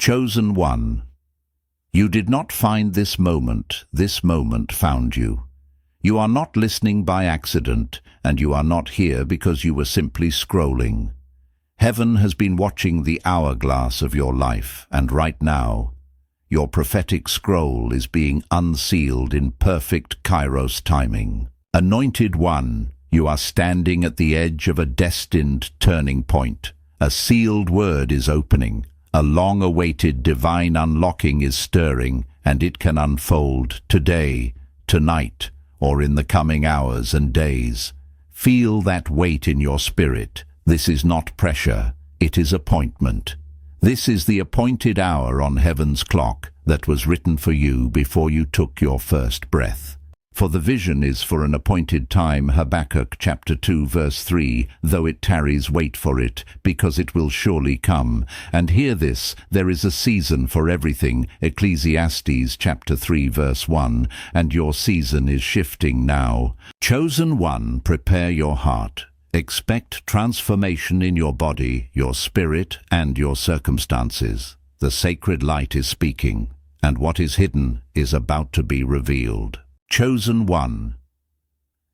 Chosen one. You did not find this moment found you. You are not listening by accident, and you are not here because you were simply scrolling. Heaven has been watching the hourglass of your life, and right now, your prophetic scroll is being unsealed in perfect Kairos timing. Anointed one, you are standing at the edge of a destined turning point. A sealed word is opening. A long-awaited divine unlocking is stirring, and it can unfold today, tonight, or in the coming hours and days. Feel that weight in your spirit. This is not pressure, it is appointment. This is the appointed hour on heaven's clock that was written for you before you took your first breath. For the vision is for an appointed time, Habakkuk chapter 2 verse 3, though it tarries, wait for it, because it will surely come. And hear this, there is a season for everything, Ecclesiastes chapter 3 verse 1, and your season is shifting now. Chosen one, prepare your heart. Expect transformation in your body, your spirit, and your circumstances. The sacred light is speaking, and what is hidden is about to be revealed. Chosen one.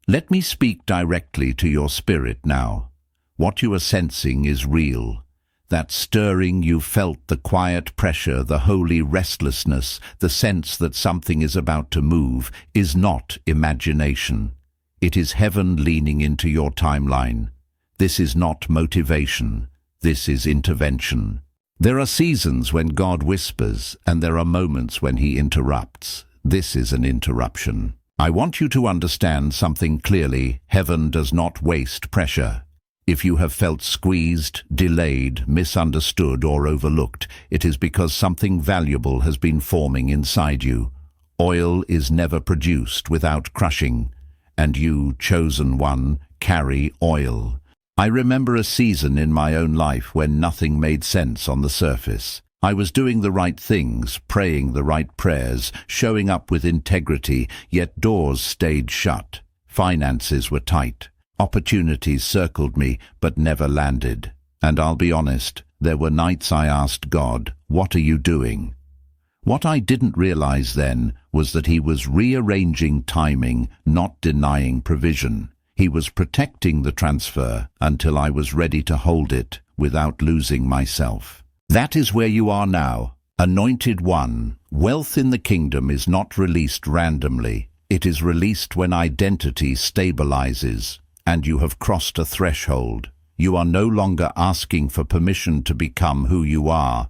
Let me speak directly to your spirit now. What you are sensing is real. That stirring you felt, the quiet pressure, the holy restlessness, the sense that something is about to move, is not imagination. It is heaven leaning into your timeline. This is not motivation. This is intervention. There are seasons when God whispers, and there are moments when He interrupts. This is an interruption. I want you to understand something clearly. Heaven does not waste pressure. If you have felt squeezed, delayed, misunderstood, or overlooked, it is because something valuable has been forming inside you. Oil is never produced without crushing, and you, chosen one, carry oil. I remember a season in my own life when nothing made sense on the surface. I was doing the right things, praying the right prayers, showing up with integrity, yet doors stayed shut. Finances were tight. Opportunities circled me, but never landed. And I'll be honest, there were nights I asked God, "What are you doing?" What I didn't realize then was that He was rearranging timing, not denying provision. He was protecting the transfer until I was ready to hold it without losing myself. That is where you are now, anointed one. Wealth in the kingdom is not released randomly. It is released when identity stabilizes, and you have crossed a threshold. You are no longer asking for permission to become who you are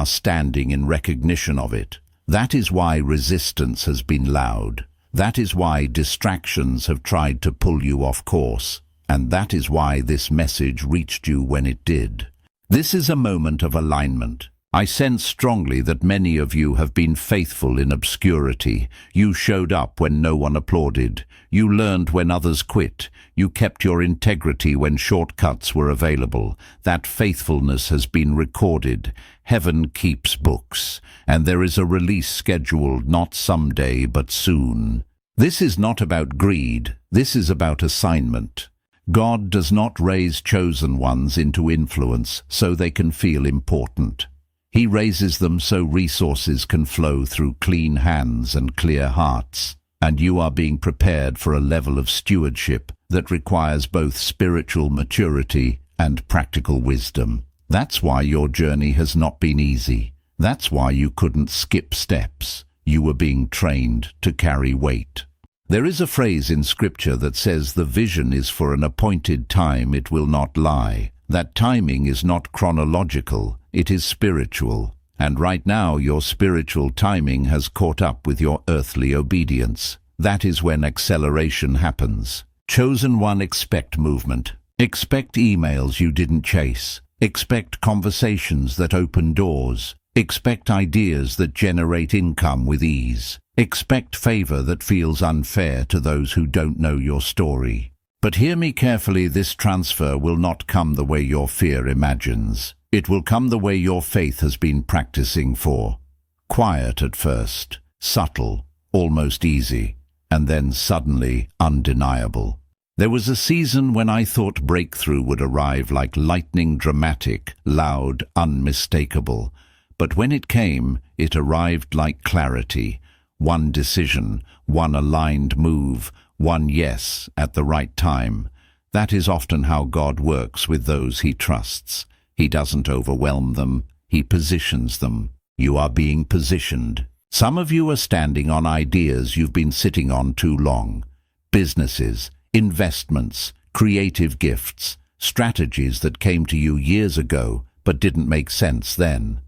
standing in recognition of it. That is why resistance has been loud. That is why distractions have tried to pull you off course. And that is why this message reached you when it did. This is a moment of alignment. I sense strongly that many of you have been faithful in obscurity. You showed up when no one applauded. You learned when others quit. You kept your integrity when shortcuts were available. That faithfulness has been recorded. Heaven keeps books, and there is a release scheduled not someday but soon. This is not about greed. This is about assignment. God does not raise chosen ones into influence so they can feel important. He raises them so resources can flow through clean hands and clear hearts. And you are being prepared for a level of stewardship that requires both spiritual maturity and practical wisdom. That's why your journey has not been easy. That's why you couldn't skip steps. You were being trained to carry weight. There is a phrase in Scripture that says the vision is for an appointed time, it will not lie. That timing is not chronological, it is spiritual. And right now your spiritual timing has caught up with your earthly obedience. That is when acceleration happens. Chosen one, expect movement. Expect emails you didn't chase. Expect conversations that open doors. Expect ideas that generate income with ease. Expect favor that feels unfair to those who don't know your story. But hear me carefully, this transfer will not come the way your fear imagines. It will come the way your faith has been practicing for. Quiet at first, subtle, almost easy, and then suddenly undeniable. There was a season when I thought breakthrough would arrive like lightning, dramatic, loud, unmistakable. But when it came, it arrived like clarity. One decision, one aligned move, one yes at the right time. That is often how God works with those he trusts. He doesn't overwhelm them, he positions them. You are being positioned. Some of you are standing on ideas you've been sitting on too long. Businesses, investments, creative gifts, strategies that came to you years ago but didn't make sense then.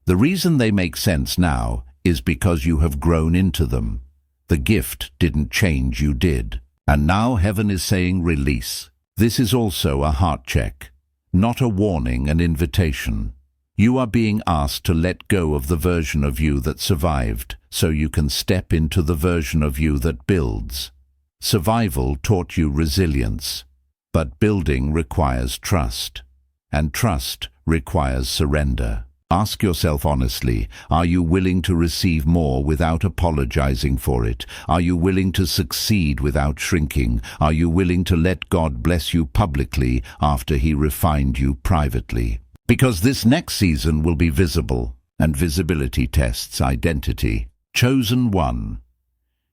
The reason they make sense now is because you have grown into them. The gift didn't change, you did. And now heaven is saying release. This is also a heart check, not a warning, an invitation. You are being asked to let go of the version of you that survived so you can step into the version of you that builds. Survival taught you resilience, but building requires trust, and trust requires surrender. Ask yourself honestly, are you willing to receive more without apologizing for it? Are you willing to succeed without shrinking? Are you willing to let God bless you publicly after he refined you privately? Because this next season will be visible, and visibility tests identity. Chosen one.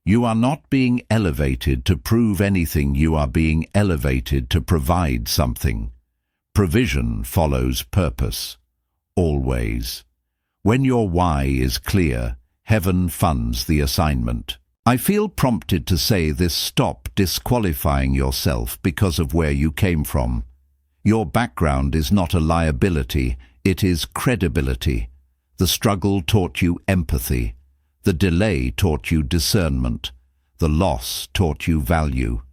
You are not being elevated to prove anything, you are being elevated to provide something. Provision follows purpose. Always. When your why is clear, heaven funds the assignment. I feel prompted to say this: stop disqualifying yourself because of where you came from. Your background is not a liability, it is credibility. The struggle taught you empathy. The delay taught you discernment. The loss taught you value.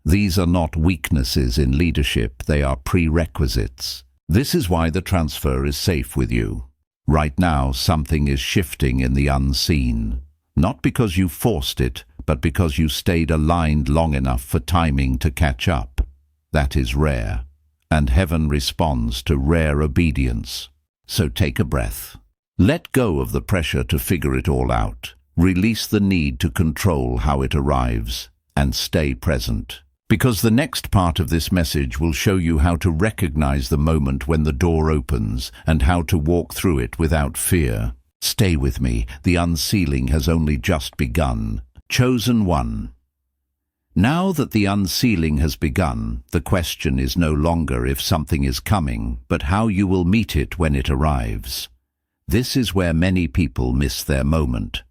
These are not weaknesses in leadership, they are prerequisites. This is why the transfer is safe with you. Right now, something is shifting in the unseen. Not because you forced it, but because you stayed aligned long enough for timing to catch up. That is rare. And heaven responds to rare obedience. So take a breath. Let go of the pressure to figure it all out. Release the need to control how it arrives. And stay present. Because the next part of this message will show you how to recognize the moment when the door opens and how to walk through it without fear. Stay with me. The unsealing has only just begun. Chosen one. Now that the unsealing has begun, the question is no longer if something is coming, but how you will meet it when it arrives. This is where many people miss their moment.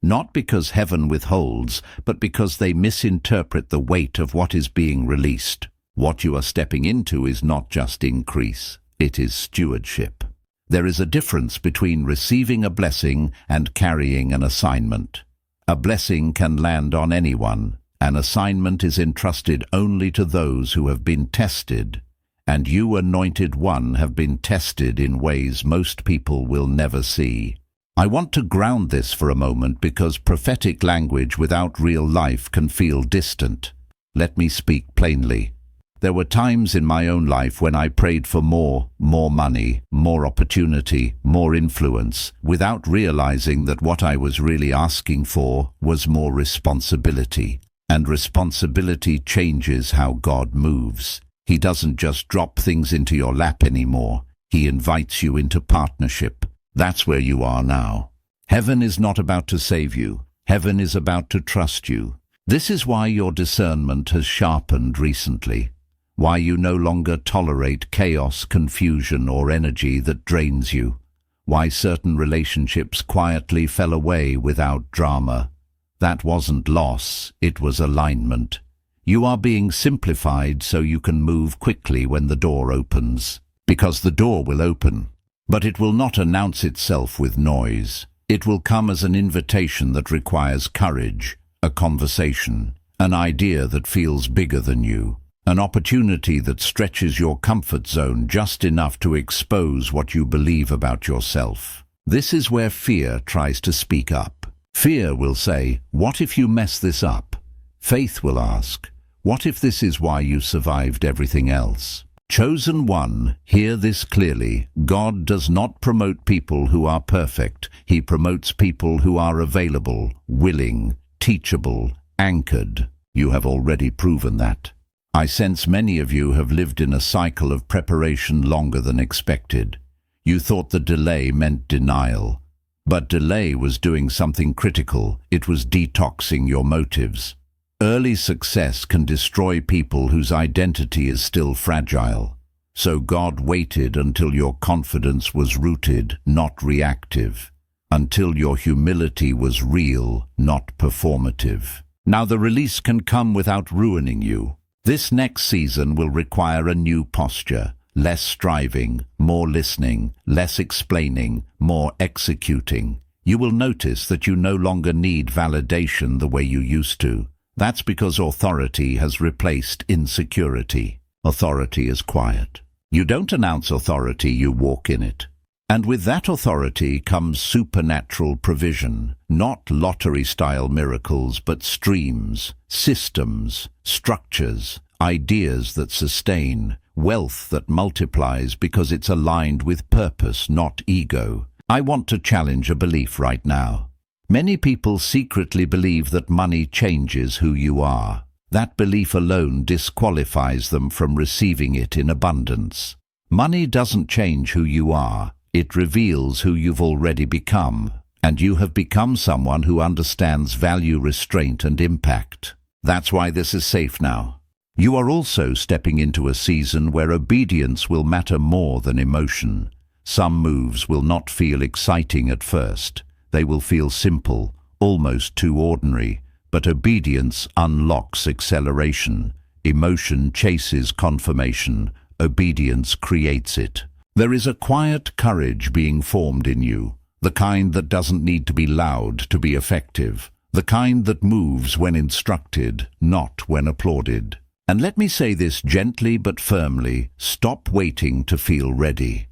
Not because heaven withholds, but because they misinterpret the weight of what is being released. What you are stepping into is not just increase, it is stewardship. There is a difference between receiving a blessing and carrying an assignment. A blessing can land on anyone. An assignment is entrusted only to those who have been tested, and you, anointed one, have been tested in ways most people will never see. I want to ground this for a moment because prophetic language without real life can feel distant. Let me speak plainly. There were times in my own life when I prayed for more money, more opportunity, more influence, without realizing that what I was really asking for was more responsibility. And responsibility changes how God moves. He doesn't just drop things into your lap anymore. He invites you into partnership. That's where you are now. Heaven is not about to save you. Heaven is about to trust you. This is why your discernment has sharpened recently. Why you no longer tolerate chaos, confusion, or energy that drains you. Why certain relationships quietly fell away without drama. That wasn't loss, it was alignment. You are being simplified so you can move quickly when the door opens. Because the door will open. But it will not announce itself with noise. It will come as an invitation that requires courage, a conversation, an idea that feels bigger than you, an opportunity that stretches your comfort zone just enough to expose what you believe about yourself. This is where fear tries to speak up. Fear will say, "What if you mess this up?" Faith will ask, "What if this is why you survived everything else?" Chosen one, hear this clearly. God does not promote people who are perfect. He promotes people who are available, willing, teachable, anchored. You have already proven that. I sense many of you have lived in a cycle of preparation longer than expected. You thought the delay meant denial. But delay was doing something critical. It was detoxing your motives. Early success can destroy people whose identity is still fragile. So God waited until your confidence was rooted, not reactive. Until your humility was real, not performative. Now the release can come without ruining you. This next season will require a new posture. Less striving, more listening, less explaining, more executing. You will notice that you no longer need validation the way you used to. That's because authority has replaced insecurity. Authority is quiet. You don't announce authority, you walk in it. And with that authority comes supernatural provision, not lottery-style miracles, but streams, systems, structures, ideas that sustain, wealth that multiplies because it's aligned with purpose, not ego. I want to challenge a belief right now. Many people secretly believe that money changes who you are. That belief alone disqualifies them from receiving it in abundance. Money doesn't change who you are. It reveals who you've already become. And you have become someone who understands value, restraint, and impact. That's why this is safe now. You are also stepping into a season where obedience will matter more than emotion. Some moves will not feel exciting at first. They will feel simple, almost too ordinary. But obedience unlocks acceleration. Emotion chases confirmation. Obedience creates it. There is a quiet courage being formed in you, the kind that doesn't need to be loud to be effective, the kind that moves when instructed, not when applauded. And let me say this gently but firmly, stop waiting to feel ready.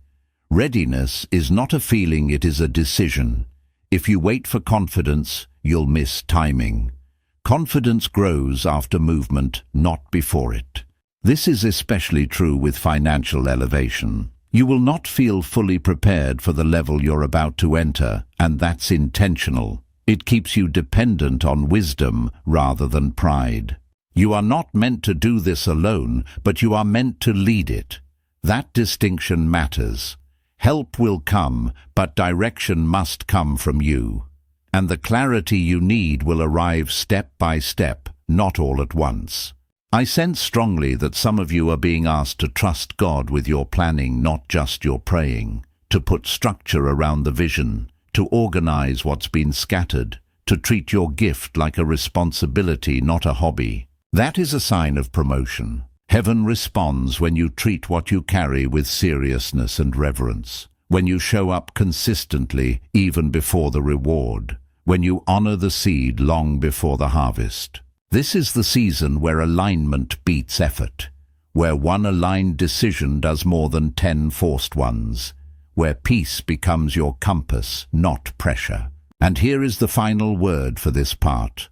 Readiness is not a feeling, it is a decision. If you wait for confidence, you'll miss timing. Confidence grows after movement, not before it. This is especially true with financial elevation. You will not feel fully prepared for the level you're about to enter, and that's intentional. It keeps you dependent on wisdom rather than pride. You are not meant to do this alone, but you are meant to lead it. That distinction matters. Help will come, but direction must come from you. And the clarity you need will arrive step by step, not all at once. I sense strongly that some of you are being asked to trust God with your planning, not just your praying, to put structure around the vision, to organize what's been scattered, to treat your gift like a responsibility, not a hobby. That is a sign of promotion. Heaven responds when you treat what you carry with seriousness and reverence, when you show up consistently even before the reward, when you honor the seed long before the harvest. This is the season where alignment beats effort, where one aligned decision does more than 10 forced ones, where peace becomes your compass, not pressure. And here is the final word for this part.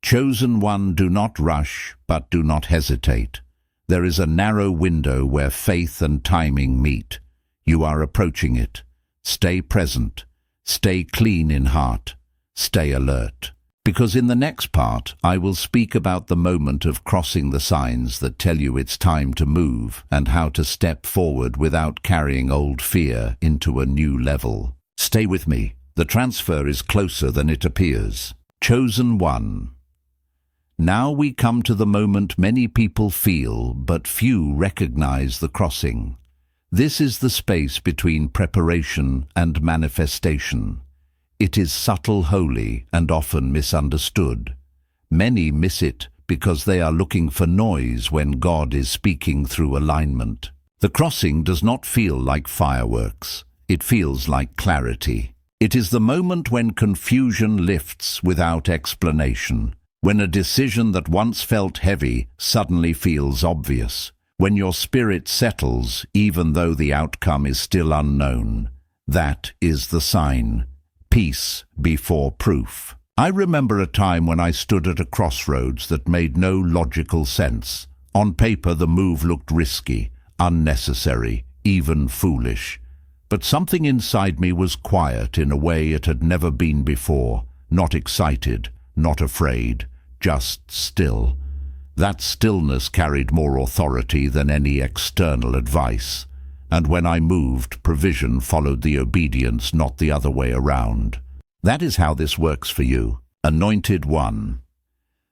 Chosen one, do not rush, but do not hesitate. There is a narrow window where faith and timing meet. You are approaching it. Stay present. Stay clean in heart. Stay alert. Because in the next part, I will speak about the moment of crossing the signs that tell you it's time to move and how to step forward without carrying old fear into a new level. Stay with me. The transfer is closer than it appears. Chosen one. Now we come to the moment many people feel, but few recognize the crossing. This is the space between preparation and manifestation. It is subtle, holy, and often misunderstood. Many miss it because they are looking for noise when God is speaking through alignment. The crossing does not feel like fireworks. It feels like clarity. It is the moment when confusion lifts without explanation. When a decision that once felt heavy suddenly feels obvious. When your spirit settles even though the outcome is still unknown. That is the sign. Peace before proof. I remember a time when I stood at a crossroads that made no logical sense. On paper, the move looked risky, unnecessary, even foolish. But something inside me was quiet in a way it had never been before. Not excited, not afraid, just still. That stillness carried more authority than any external advice. And when I moved, provision followed the obedience, not the other way around. That is how this works for you. Anointed one.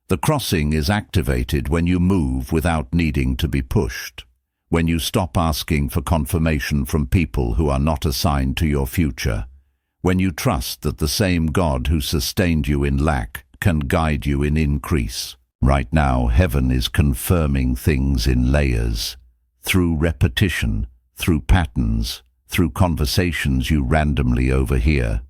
The crossing is activated when you move without needing to be pushed. When you stop asking for confirmation from people who are not assigned to your future. When you trust that the same God who sustained you in lack can guide you in increase. Right now, heaven is confirming things in layers. Through repetition, through patterns, through conversations you randomly overhear,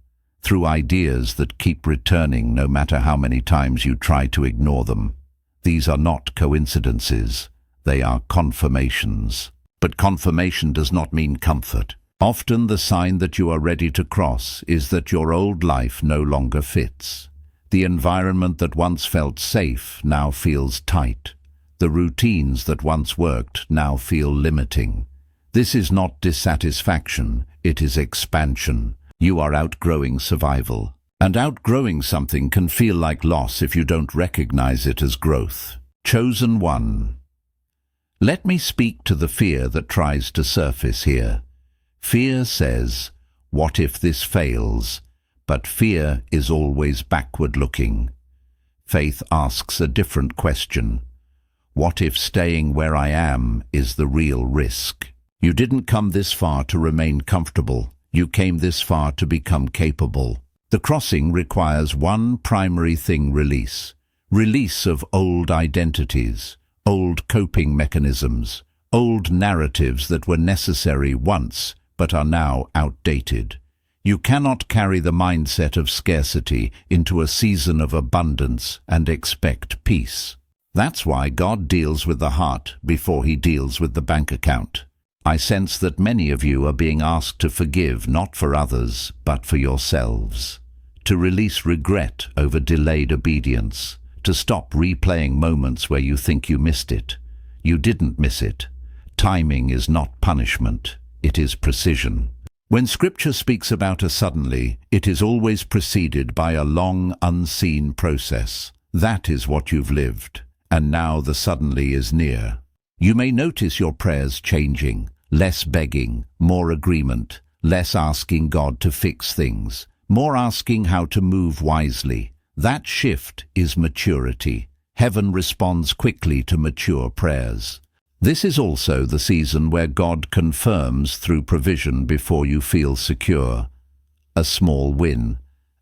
through ideas that keep returning no matter how many times you try to ignore them. These are not coincidences, they are confirmations. But confirmation does not mean comfort. Often the sign that you are ready to cross is that your old life no longer fits. The environment that once felt safe now feels tight. The routines that once worked now feel limiting. This is not dissatisfaction, it is expansion. You are outgrowing survival. And outgrowing something can feel like loss if you don't recognize it as growth. Chosen one. Let me speak to the fear that tries to surface here. Fear says, what if this fails? But fear is always backward-looking. Faith asks a different question. What if staying where I am is the real risk? You didn't come this far to remain comfortable. You came this far to become capable. The crossing requires one primary thing: release. Release of old identities, old coping mechanisms, old narratives that were necessary once but are now outdated. You cannot carry the mindset of scarcity into a season of abundance and expect peace. That's why God deals with the heart before he deals with the bank account. I sense that many of you are being asked to forgive not for others, but for yourselves. To release regret over delayed obedience. To stop replaying moments where you think you missed it. You didn't miss it. Timing is not punishment, it is precision. When Scripture speaks about a suddenly, it is always preceded by a long, unseen process. That is what you've lived, and now the suddenly is near. You may notice your prayers changing, less begging, more agreement, less asking God to fix things, more asking how to move wisely. That shift is maturity. Heaven responds quickly to mature prayers. This is also the season where God confirms through provision before you feel secure. A small win,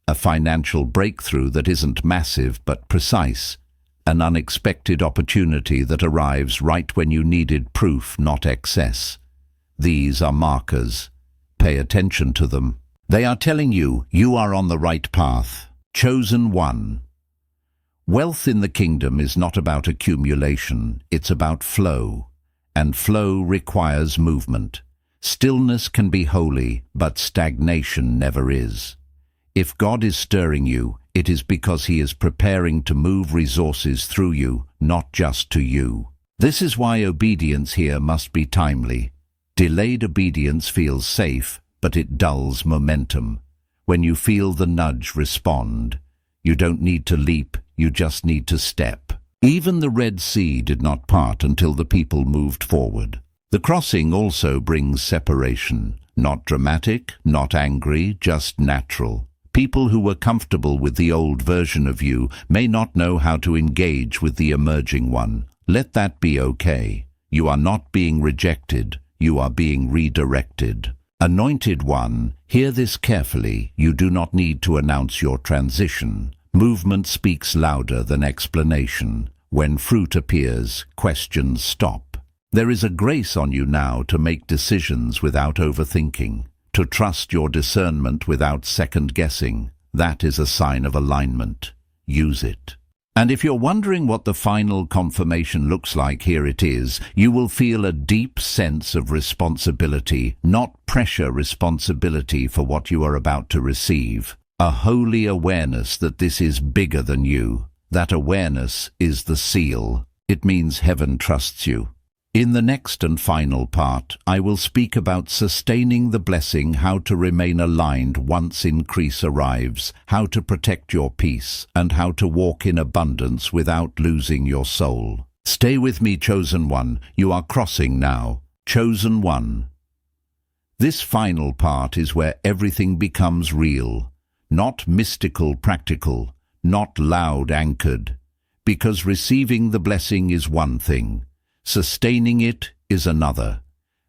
a financial breakthrough that isn't massive but precise, an unexpected opportunity that arrives right when you needed proof, not excess. These are markers. Pay attention to them. They are telling you you are on the right path. Chosen one. Wealth in the kingdom is not about accumulation, it's about flow. And flow requires movement. Stillness can be holy, but stagnation never is. If God is stirring you, it is because he is preparing to move resources through you, not just to you. This is why obedience here must be timely. Delayed obedience feels safe, but it dulls momentum. When you feel the nudge, respond. You don't need to leap, you just need to step. Even the Red Sea did not part until the people moved forward. The crossing also brings separation. Not dramatic, not angry, just natural. People who were comfortable with the old version of you may not know how to engage with the emerging one. Let that be okay. You are not being rejected, you are being redirected. Anointed one, hear this carefully. You do not need to announce your transition. Movement speaks louder than explanation. When fruit appears, questions stop. There is a grace on you now to make decisions without overthinking, to trust your discernment without second-guessing. That is a sign of alignment. Use it. And if you're wondering what the final confirmation looks like, here it is. You will feel a deep sense of responsibility, not pressure, responsibility for what you are about to receive. A holy awareness that this is bigger than you. That awareness is the seal. It means heaven trusts you. In the next and final part, I will speak about sustaining the blessing, how to remain aligned once increase arrives, how to protect your peace, and how to walk in abundance without losing your soul. Stay with me, chosen one. You are crossing now. Chosen one. This final part is where everything becomes real, not mystical practical, not loud anchored, because receiving the blessing is one thing, sustaining it is another,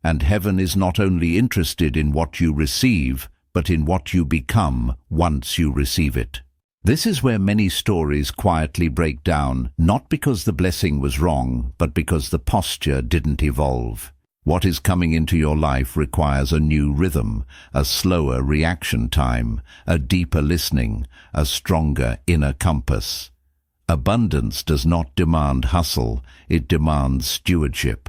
and heaven is not only interested in what you receive, but in what you become once you receive it. This is where many stories quietly break down, not because the blessing was wrong, but because the posture didn't evolve. What is coming into your life requires a new rhythm, a slower reaction time, a deeper listening, a stronger inner compass. Abundance does not demand hustle, it demands stewardship.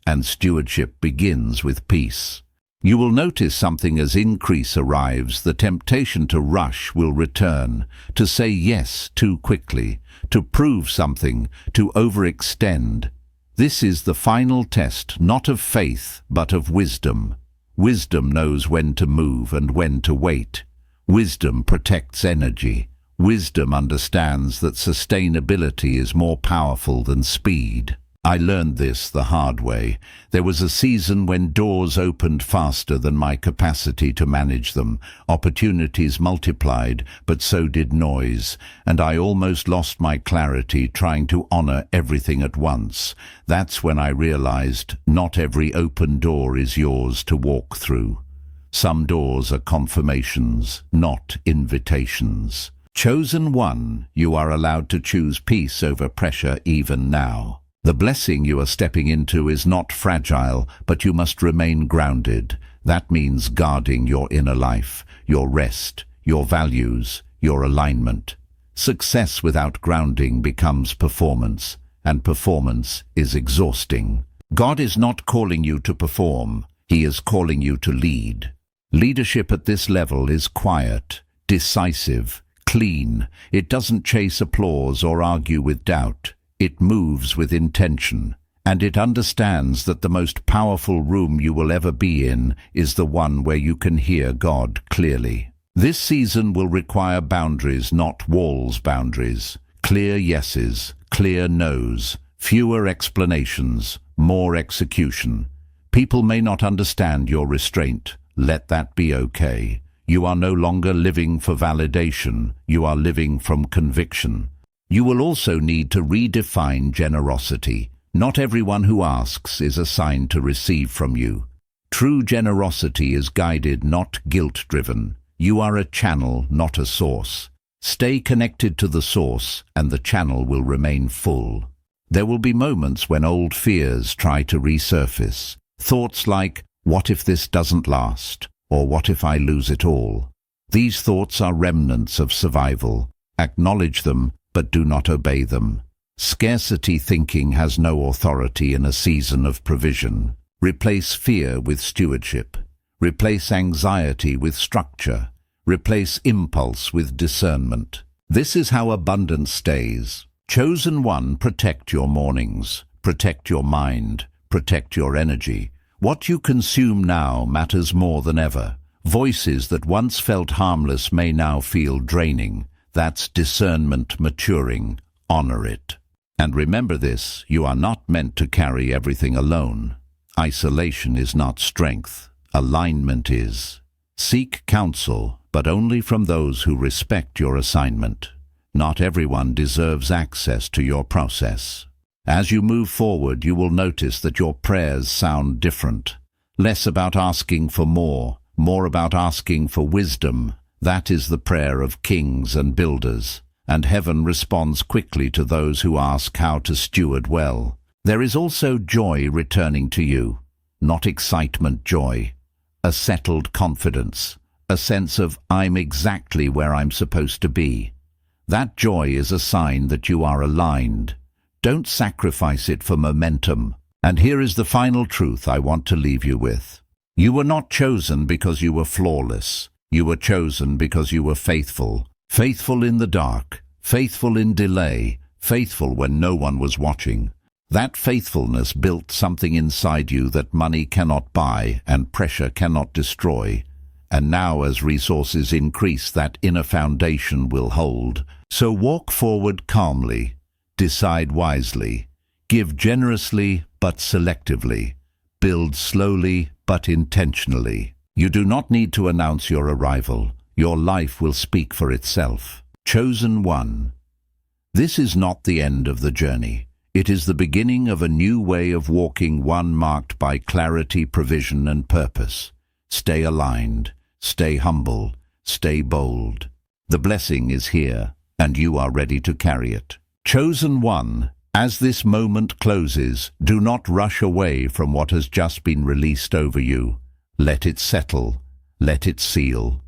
And stewardship begins with peace. You will notice something as increase arrives, the temptation to rush will return, to say yes too quickly, to prove something, to overextend. This is the final test, not of faith, but of wisdom. Wisdom knows when to move and when to wait. Wisdom protects energy. Wisdom understands that sustainability is more powerful than speed. I learned this the hard way. There was a season when doors opened faster than my capacity to manage them. Opportunities multiplied, but so did noise, and I almost lost my clarity trying to honor everything at once. That's when I realized not every open door is yours to walk through. Some doors are confirmations, not invitations. Chosen one, you are allowed to choose peace over pressure even now. The blessing you are stepping into is not fragile, but you must remain grounded. That means guarding your inner life, your rest, your values, your alignment. Success without grounding becomes performance, and performance is exhausting. God is not calling you to perform, He is calling you to lead. Leadership at this level is quiet, decisive, clean. It doesn't chase applause or argue with doubt. It moves with intention, and it understands that the most powerful room you will ever be in is the one where you can hear God clearly. This season will require boundaries, not walls boundaries. Clear yeses, clear nos, fewer explanations, more execution. People may not understand your restraint. Let that be okay. You are no longer living for validation. You are living from conviction. You will also need to redefine generosity. Not everyone who asks is assigned to receive from you. True generosity is guided, not guilt-driven. You are a channel, not a source. Stay connected to the source, and the channel will remain full. There will be moments when old fears try to resurface. Thoughts like, what if this doesn't last? Or what if I lose it all? These thoughts are remnants of survival. Acknowledge them, but do not obey them. Scarcity thinking has no authority in a season of provision. Replace fear with stewardship. Replace anxiety with structure. Replace impulse with discernment. This is how abundance stays. Chosen one, protect your mornings. Protect your mind. Protect your energy. What you consume now matters more than ever. Voices that once felt harmless may now feel draining. That's discernment maturing. Honor it. And remember this, you are not meant to carry everything alone. Isolation is not strength. Alignment is. Seek counsel, but only from those who respect your assignment. Not everyone deserves access to your process. As you move forward, you will notice that your prayers sound different. Less about asking for more about asking for wisdom. That is the prayer of kings and builders, and heaven responds quickly to those who ask how to steward well. There is also joy returning to you, not excitement joy, a settled confidence, a sense of I'm exactly where I'm supposed to be. That joy is a sign that you are aligned. Don't sacrifice it for momentum. And here is the final truth I want to leave you with. You were not chosen because you were flawless. You were chosen because you were faithful. Faithful in the dark, faithful in delay, faithful when no one was watching. That faithfulness built something inside you that money cannot buy and pressure cannot destroy. And now as resources increase, that inner foundation will hold. So walk forward calmly, decide wisely, give generously but selectively, build slowly but intentionally. You do not need to announce your arrival. Your life will speak for itself. Chosen one. This is not the end of the journey. It is the beginning of a new way of walking, one marked by clarity, provision, and purpose. Stay aligned, stay humble, stay bold. The blessing is here, and you are ready to carry it. Chosen one, as this moment closes, do not rush away from what has just been released over you. Let it settle, let it seal.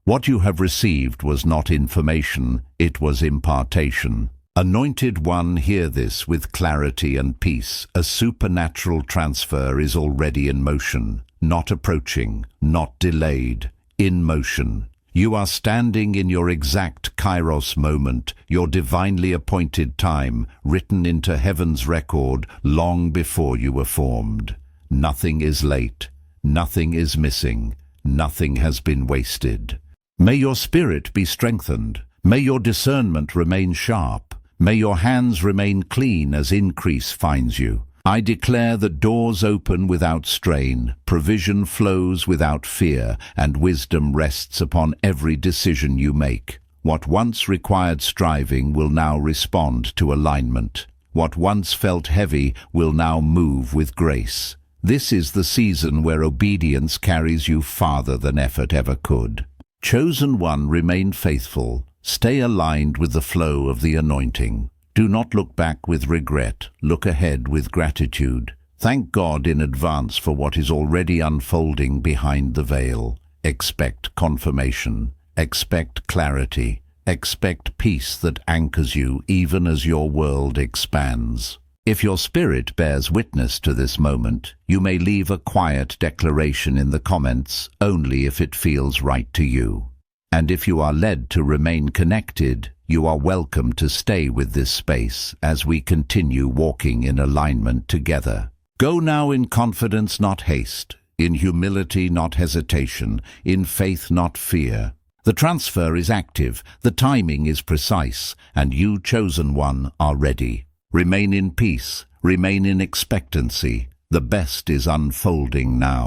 What you have received was not information, it was impartation. Anointed one, hear this with clarity and peace. A supernatural transfer is already in motion, not approaching, not delayed, in motion. You are standing in your exact Kairos moment, your divinely appointed time, written into heaven's record long before you were formed. Nothing is late, nothing is missing, nothing has been wasted. May your spirit be strengthened. May your discernment remain sharp. May your hands remain clean as increase finds you. I declare that doors open without strain, provision flows without fear, and wisdom rests upon every decision you make. What once required striving will now respond to alignment. What once felt heavy will now move with grace. This is the season where obedience carries you farther than effort ever could. Chosen one, remain faithful. Stay aligned with the flow of the anointing. Do not look back with regret. Look ahead with gratitude. Thank God in advance for what is already unfolding behind the veil. Expect confirmation. Expect clarity. Expect peace that anchors you even as your world expands. If your spirit bears witness to this moment, you may leave a quiet declaration in the comments, only if it feels right to you. And if you are led to remain connected, you are welcome to stay with this space as we continue walking in alignment together. Go now in confidence, not haste, in humility, not hesitation, in faith, not fear. The transfer is active, the timing is precise, and you, chosen one, are ready. Remain in peace, remain in expectancy. The best is unfolding now.